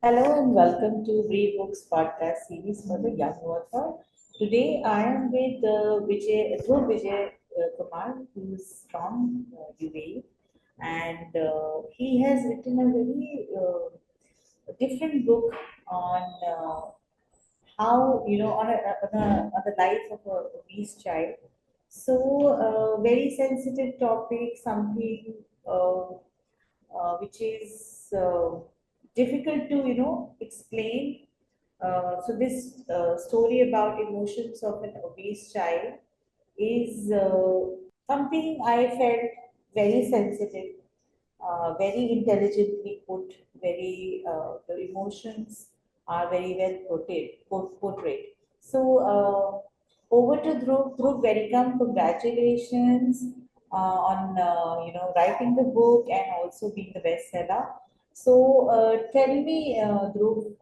Hello and welcome to Rebooks podcast series for the young author. Today I am with Dhruv Vijay Kumar, who is from UAE, and he has written a very different book on how on the life of a obese child. So very sensitive topic, something which is difficult to explain. So this story about emotions of an obese child is something I felt very sensitive, very intelligently put, very the emotions are very well portrayed. So over to Dhruv. Dhruv, welcome, congratulations on writing the book and also being the bestseller. So tell me, Dhruv,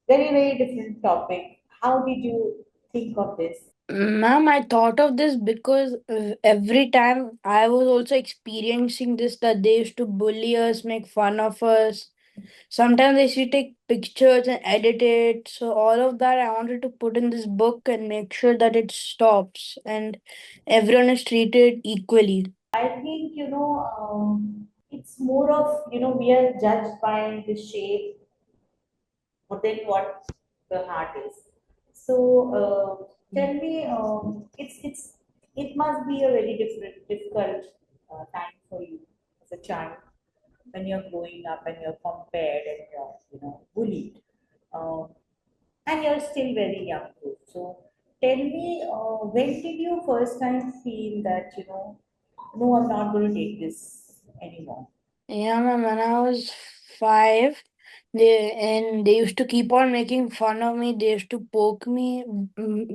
very different topic. How did you think of this? Ma'am, I thought of this because every time I was also experiencing this, that they used to bully us, make fun of us. Sometimes they used to take pictures and edit it. So all of that I wanted to put in this book and make sure that it stops and everyone is treated equally. I think it's more of we are judged by the shape more than what the heart is. So tell me, it must be a very difficult time for you as a child when you're growing up and you're compared and you're bullied, um, and you're still very young too. So tell me, when did you first time feel that no, I'm not going to take this anymore? Yeah, ma'am, when I was 5, they used to keep on making fun of me. They used to poke me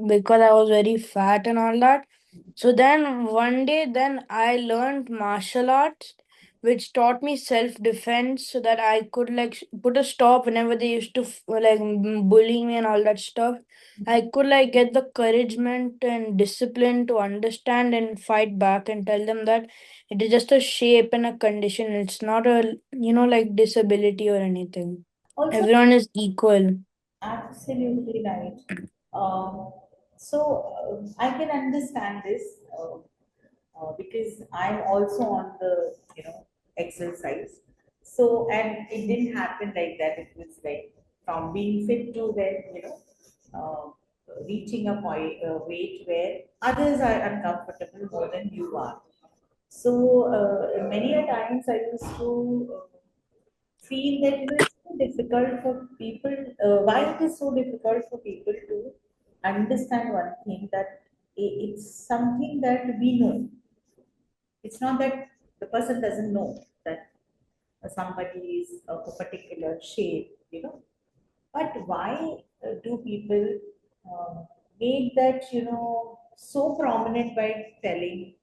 because I was very fat and all that. So then one day, then I learned martial arts, which taught me self defense, so that I could like put a stop whenever they used to bully me and all that stuff. I could like get the encouragement and discipline to understand and fight back and tell them that it is just a shape and a condition. It's not a, like disability or anything. Also, Everyone is equal. absolutely right. Um, so I can understand this because I'm also on the exercise. So and it didn't happen like that. It was like from being fit to then reaching a point weight where others are uncomfortable more than you are. So many a times I used to feel that it's so difficult for people. Why it is so difficult for people to understand one thing that it's something that we know. It's not that the person doesn't know that somebody is of a particular shape, But why do people make that so prominent by telling?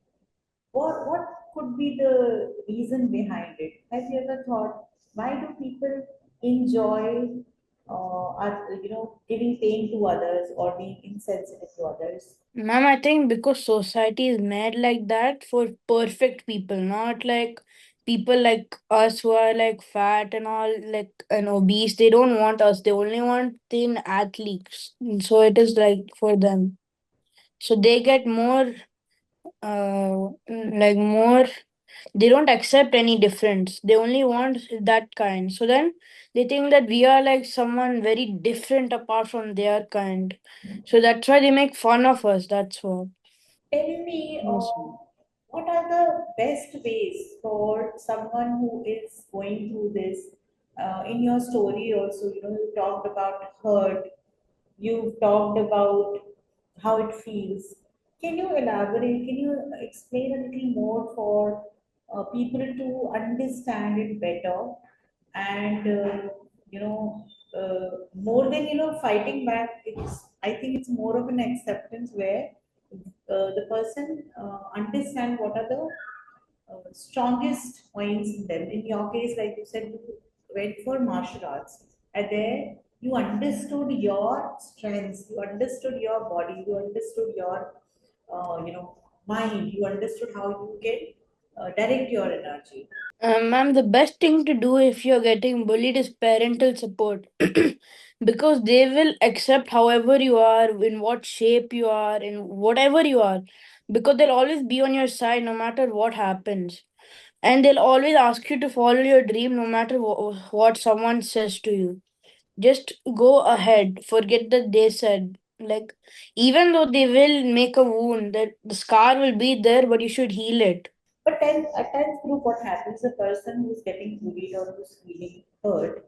What could be the reason behind it? Have you ever thought why do people enjoy giving pain to others or being insensitive to others? Ma'am, I think because society is made like that for perfect people, not like people like us who are like fat and all, like and obese. They don't want us. They only want thin athletes. So it is like for them. So they get more, more. They don't accept any difference. They only want that kind. So then they think that we are like someone very different apart from their kind. So that's why they make fun of us. That's what. Tell me, Yes. what are the best ways for someone who is going through this? In your story, also, you talked about hurt, you've talked about how it feels. Can you elaborate? Can you explain a little more for people to understand it better? And more than fighting back, it's I think it's more of an acceptance where the person understand what are the strongest points in them. In your case, like you said, you went for martial arts, and there you understood your strengths, you understood your body, you understood your mind, you understood how you can direct your energy. Ma'am, the best thing to do if you're getting bullied is parental support because they will accept however you are, in what shape you are, in whatever you are, because they'll always be on your side no matter what happens. And they'll always ask you to follow your dream no matter what someone says to you. Just go ahead, forget that they said. Like, even though they will make a wound, that the scar will be there, but you should heal it. But then at times, group, what happens? The person who's getting bullied or who's feeling hurt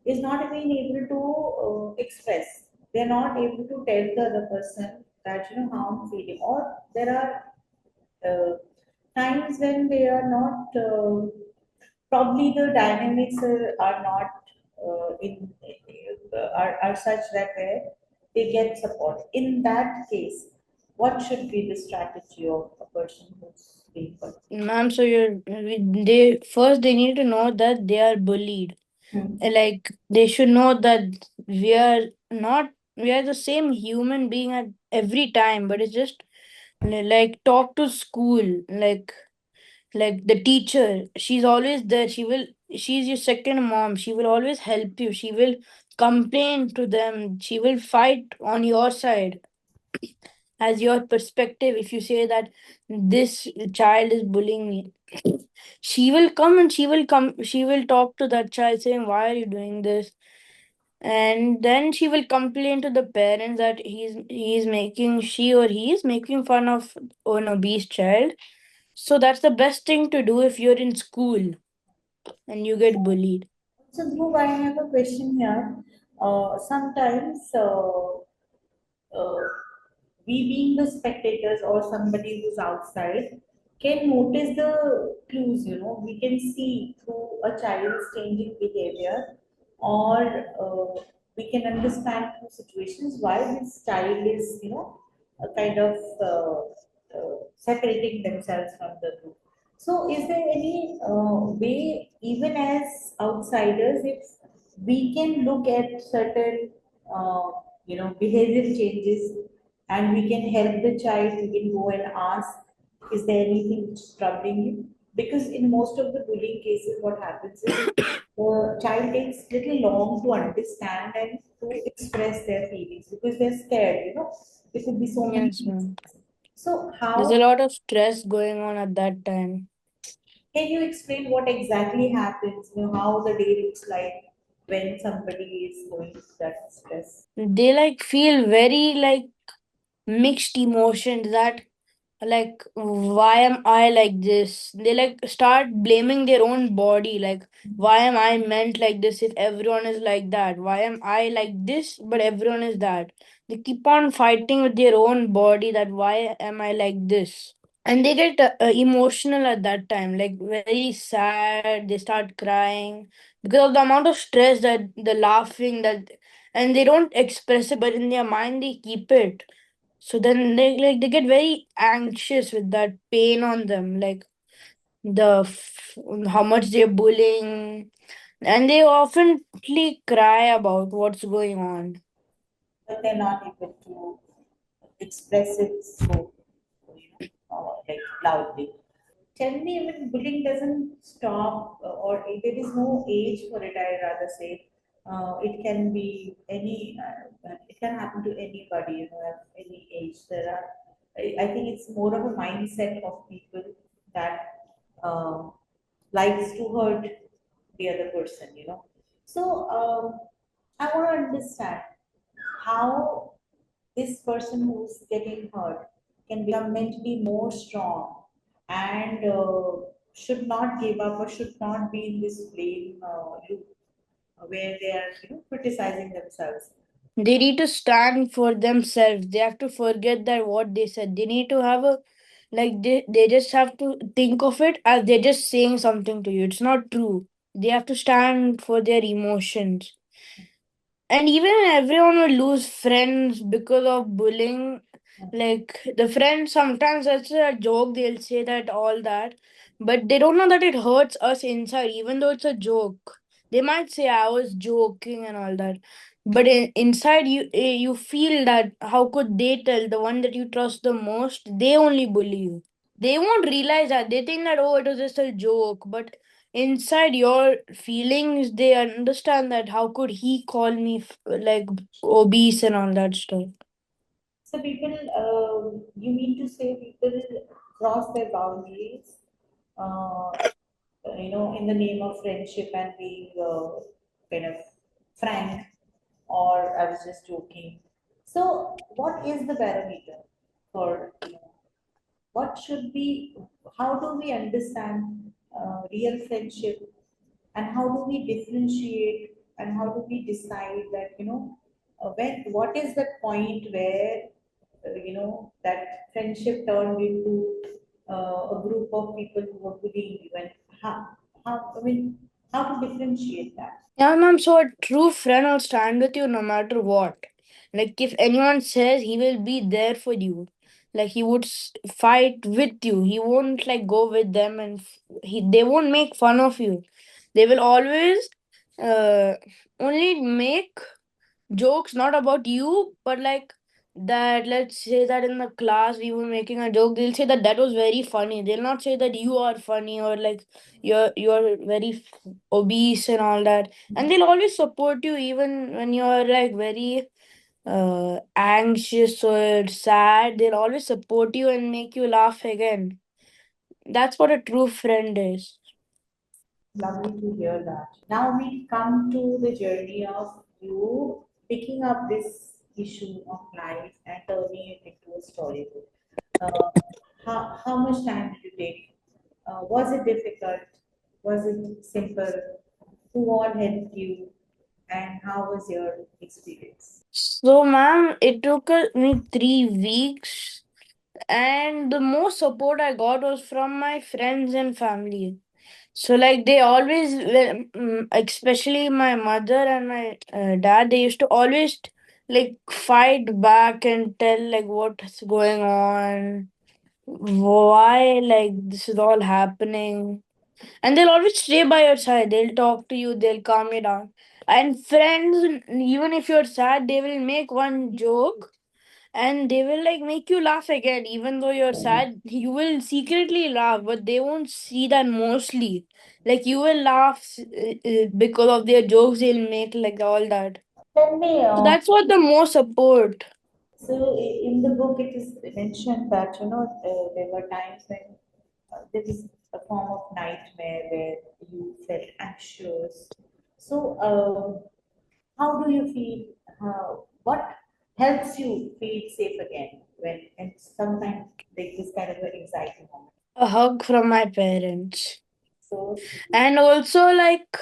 is not even able to express. They're not able to tell the other person that how I'm feeling. Or there are times when they are not. Probably the dynamics are not are such that where they get support. In that case, what should be the strategy of a person who's being hurt? Ma'am, so they first they need to know that they are bullied. Hmm. Like, they should know that we are not, we are the same human being at every time, but it's just like, talk to school, like the teacher. She's always there. She's your second mom. She will always help you. She will complain to them. She will fight on your side as your perspective. If you say that this child is bullying me, she will come and she will talk to that child saying, why are you doing this? And then she will complain to the parents that he's making she or he is making fun of an obese child. So that's the best thing to do if you're in school and you get bullied. So, Dhruv, I have a question here. Sometimes uh, we being the spectators or somebody who's outside can notice the clues, we can see through a child's changing behavior, or we can understand through situations why this child is, a kind of separating themselves from the group. So, is there any way, even as outsiders, if we can look at certain, uh, behavior changes, and we can help the child? We can go and ask, is there anything which is troubling you? Because in most of the bullying cases, what happens is the child takes little long to understand and to express their feelings because they're scared. There could be so many Yes, things. ma'am. So, There's a how lot of stress going on at that time. can you explain what exactly happens? How the day looks like when somebody is going through that stress? They like feel very like mixed emotions, that like, why am I like this? They like start blaming their own body, like, why am I meant like this if everyone is like that? Why am I like this but everyone is that? They keep on fighting with their own body, that why am I like this? And they get emotional at that time, like very sad. They start crying because of the amount of stress, that the laughing that, and they don't express it, but in their mind they keep it. So then they get very anxious with that pain on them, like how much they're bullying, and they often cry about what's going on. But they're not able to express it so, like loudly. Tell me, when bullying doesn't stop, or there is no age for it, I rather say. It can be any, it can happen to anybody, at any age. I think it's more of a mindset of people that uh, likes to hurt the other person. So I want to understand how this person who's getting hurt can become mentally more strong and should not give up or should not be in this blame loop where they are criticizing themselves. They need to stand for themselves. They have to forget that what they said. They need to have a, like, they just have to think of it as they're just saying something to you. It's not true. They have to stand for their emotions. And even everyone will lose friends because of bullying. Like, the friends sometimes, that's a joke, they'll say that, all that, but they don't know that it hurts us inside, even though it's a joke. They might say I was joking and all that, but inside you feel that, how could they tell the one that you trust the most, they only bully you. They won't realize that. They think that, oh, it was just a joke, but inside your feelings, they understand that how could he call me like obese and all that stuff. So people, you mean to say people cross their boundaries, uh, in the name of friendship and being kind of frank, or I was just joking. So, what is the barometer for, what should be, how do we understand real friendship, and how do we differentiate, and how do we decide that, when, what is the point where, that friendship turned into a group of people who were bullying you, and I mean, how to differentiate that? Yeah, ma'am. So a true friend will stand with you no matter what. Like if anyone says he will be there for you, like he would fight with you. He won't like go with them and they won't make fun of you. They will always uh only make jokes not about you but like that. Let's say that in the class we were making a joke, they'll say that that was very funny. They'll not say that you are funny or like you're very obese and all that. And they'll always support you even when you're like very anxious or sad. They'll always support you and make you laugh again. That's what a true friend is. Lovely to hear that. Now we come to the journey of you picking up this issue of life and turning it into a storybook. Uh, how much time did you take? Was it difficult? Was it simple? Who all helped you? And how was your experience? So ma'am, it took me 3 weeks, and the most support I got was from my friends and family. So like they always, especially my mother and my dad, they used to always like fight back and tell like what's going on, why like this is all happening, and they'll always stay by your side. They'll talk to you, they'll calm you down. And friends, even if you're sad, they will make one joke and they will like make you laugh again. Even though you're sad, you will secretly laugh, but they won't see that mostly. Like you will laugh because of their jokes they'll make, like all that. Tell me, So that's what the most support. so in the book, it is mentioned that there were times when there was a form of nightmare where you felt anxious. So, how do you feel? What helps you feel safe again when, and sometimes like this kind of an anxiety moment? A hug from my parents. So sweet. And also like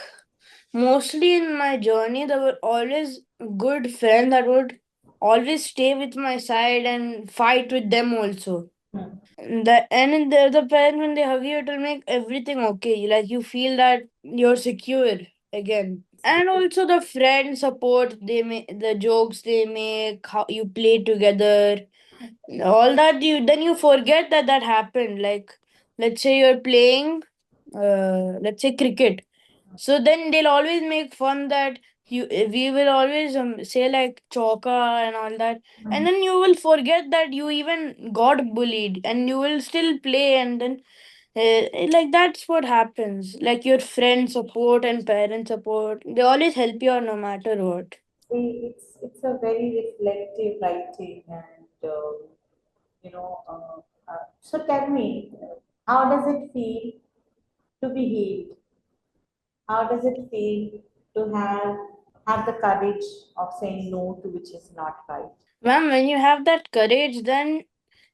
mostly in my journey there were always good friends that would always stay with my side and fight with them also. Hmm. And in the other parent, when they hug you, it'll make everything okay. Like you feel that you're secure again. And also the friend support they make, the jokes they make, how you play together, all that you then you forget that that happened. Like let's say you're playing, let's say cricket, so then they'll always make fun that we will always say like choka and all that, and then you will forget that you even got bullied and you will still play. And then like that's what happens. Like your friend support and parent support, they always help you out no matter what. See, it's a very reflective writing, and so tell me, how does it feel to be healed? How does it feel to have the courage of saying no to which is not right? Ma'am, when you have that courage, then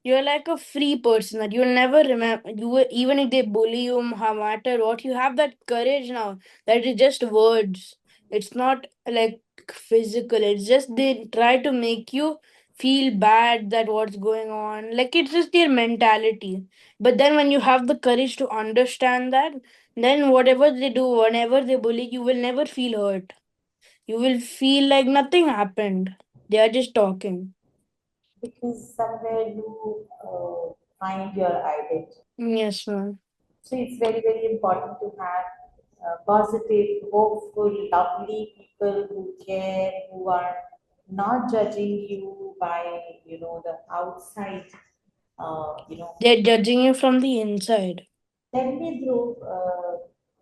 you're like a free person that you'll never remember. Even if they bully you, no matter what, you have that courage now. That is just words. It's not like physical. It's just they try to make you feel bad that what's going on. Like it's just their mentality. But then when you have the courage to understand that, then whatever they do, whenever they bully, you will never feel hurt. You will feel like nothing happened. They are just talking. Because somewhere you find your identity. Yes, ma'am. So it's very, very important to have positive, hopeful, lovely people who care, who are not judging you by, the outside, uh, you know. They're judging you from the inside. Tell me, Dhruv,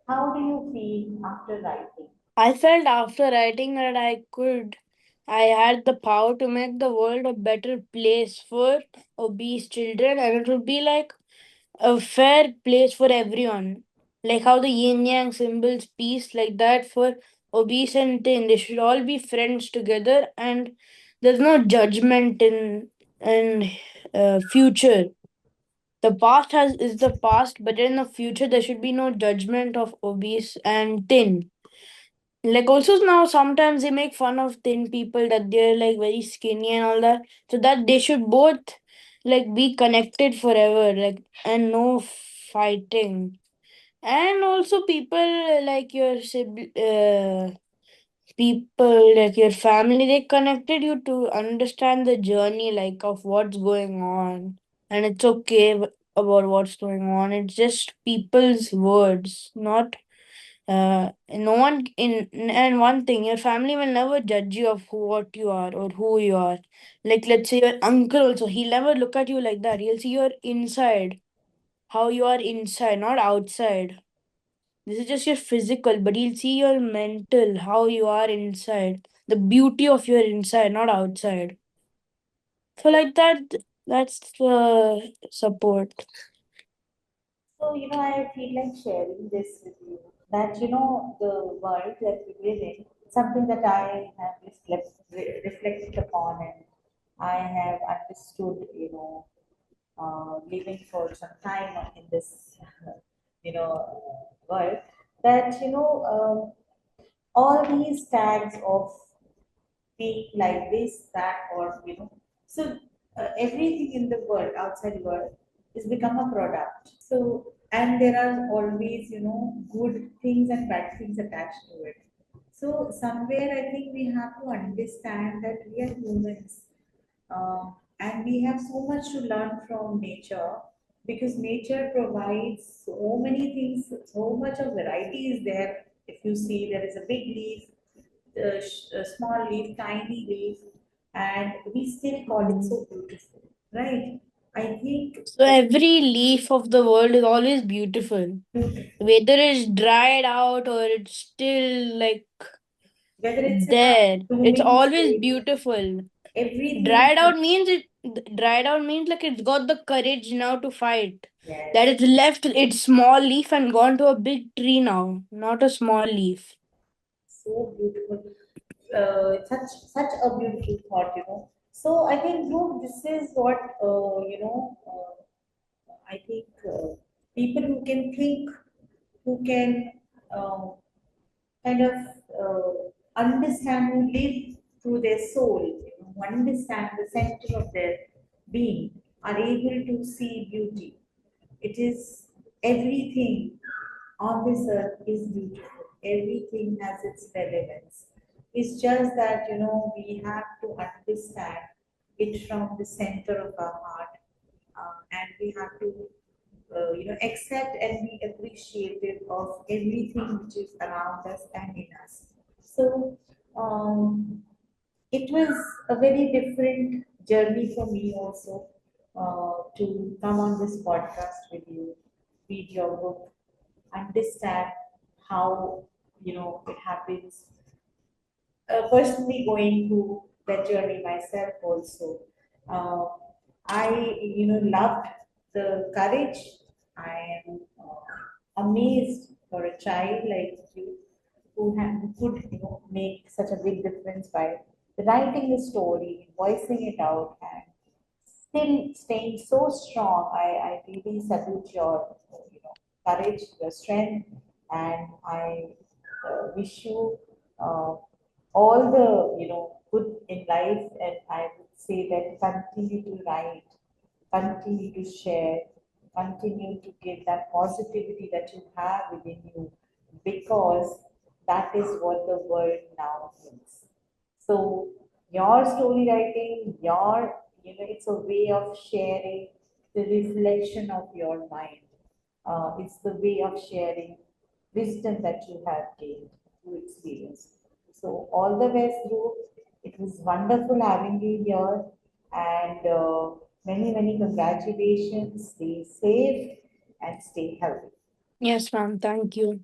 How do you feel after writing? I felt after writing that I had the power to make the world a better place for obese children, and it would be like a fair place for everyone. Like how the yin yang symbols peace, like that for obese and thin. They should all be friends together, and there's no judgment in future. The past has is the past, but in the future there should be no judgment of obese and thin. Like also now sometimes they make fun of thin people that they're like very skinny and all that. So that they should both like be connected forever, like and no fighting. And also people like people like your family, they connected you to understand the journey like of what's going on. And it's okay about what's going on. It's just people's words, not no one in and one thing, your family will never judge you of what you are or who you are. Like let's say your uncle also, he'll never look at you like that. He'll see your inside, how you are inside, not outside. This is just your physical, but he'll see your mental, how you are inside, the beauty of your inside, not outside. So like that, that's the support. So, I feel like sharing this with you that, the world that we live in, something that I have reflected upon and I have understood, living for some time in this, world, that, all these tags of being like this, that, or so everything in the world, outside world, is become a product. So, and there are always, good things and bad things attached to it. So, somewhere I think we have to understand that we are humans, and we have so much to learn from nature because nature provides so many things, so much of variety is there. If you see, there is a big leaf, a small leaf, tiny leaf, and we still call it Mm. so beautiful, right? I think So every leaf of the world is always beautiful. Whether it's dried out or it's still like whether it's in a there, it's blooming always state, beautiful. everything Dried is, out means dried out means like it's got the courage now to fight. That yes, it's left its small leaf and gone to a big tree now, not a small leaf. so beautiful. Such a beautiful thought, So I think, this is what I think people who can think, who can uh, kind of understand, who live through their soul, who understand the center of their being, are able to see beauty. It is everything on this earth is beautiful. Everything has its relevance. It's just that, we have to understand it from the center of our heart, and we have to, accept and be appreciative of everything which is around us and in us. So, it was a very different journey for me also, to come on this podcast with you, read your book, understand how, it happens, personally going through that journey myself also. Uh, I, loved the courage. I am amazed for a child like you who could, make such a big difference by writing the story, voicing it out, and still staying so strong. I really salute your, courage, your strength, and I wish you uh, all the, good in life. And I would say that continue to write, continue to share, continue to give that positivity that you have within you, because that is what the world now needs. So your story writing, it's a way of sharing the reflection of your mind. It's the way of sharing wisdom that you have gained through experience. So all the best, Dhruv. It was wonderful having you here, and many congratulations. Stay safe and stay healthy. Yes, ma'am. Thank you.